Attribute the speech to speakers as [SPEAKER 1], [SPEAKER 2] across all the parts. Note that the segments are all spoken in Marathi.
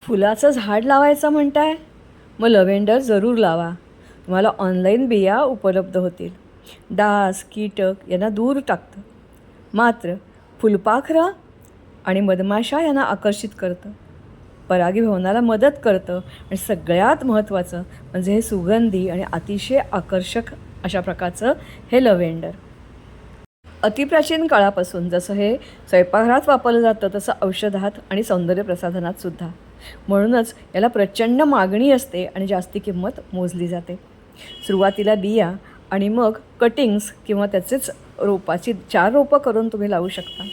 [SPEAKER 1] फुलाचं झाड लावायचं म्हणताय? मग लव्हेंडर जरूर लावा. तुम्हाला ऑनलाईन बिया उपलब्ध होतील. डास, कीटक यांना दूर टाकतं. मात्र फुलपाखरं आणि मधमाशा यांना आकर्षित करतं, परागीभवनाला मदत करतं आणि सगळ्यात महत्त्वाचं म्हणजे हे सुगंधी आणि अतिशय आकर्षक अशा प्रकारचं हे लव्हेंडर. अतिप्राचीन काळापासून जसं हे स्वयंपाकघरात वापरलं जातं तसं औषधात आणि सौंदर्य प्रसाधनात सुद्धा. म्हणूनच याला प्रचंड मागणी असते आणि जास्ती किंमत मोजली जाते. सुरुवातीला बिया आणि मग कटिंग्स किंवा त्याचेच रोपाची 4 रोपं करून तुम्ही लावू शकता.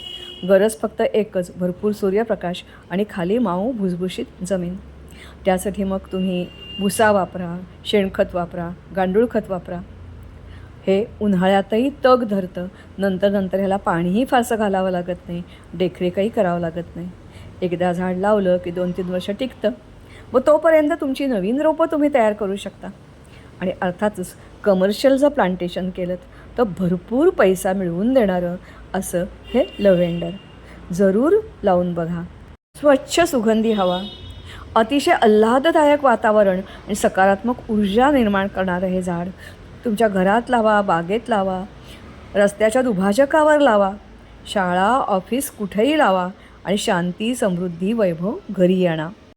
[SPEAKER 1] गरज फक्त एकच, भरपूर सूर्यप्रकाश आणि खाली माऊ भुसभुशीत जमीन. त्यासाठी मग तुम्ही भुसा वापरा, शेणखत वापरा, गांडूळ खत वापरा. हे उन्हाळ्यातही तग धरतं. नंतर ह्याला पाणीही फारसं घालावं लागत नाही, देखरेखही करावं लागत नाही. एकदा झाड लावलं की 2-3 वर्ष टिकतं. व तोपर्यंत तुमची नवीन रोपं तुम्ही तयार करू शकता. आणि अर्थातच कमर्शियल जर प्लांटेशन केलं तर भरपूर पैसा मिळवून देणारं असं हे लव्हेंडर. जरूर लावून बघा. स्वच्छ सुगंधी हवा, अतिशय आल्हाददायक वातावरण आणि सकारात्मक ऊर्जा निर्माण करणारं हे झाड तुमच्या घरात लावा, बागेत लावा, रस्त्याच्या दुभाजकावर लावा, शाळा, ऑफिस कुठेही लावा आणि शांती, समृद्धी, वैभव घरी आणा.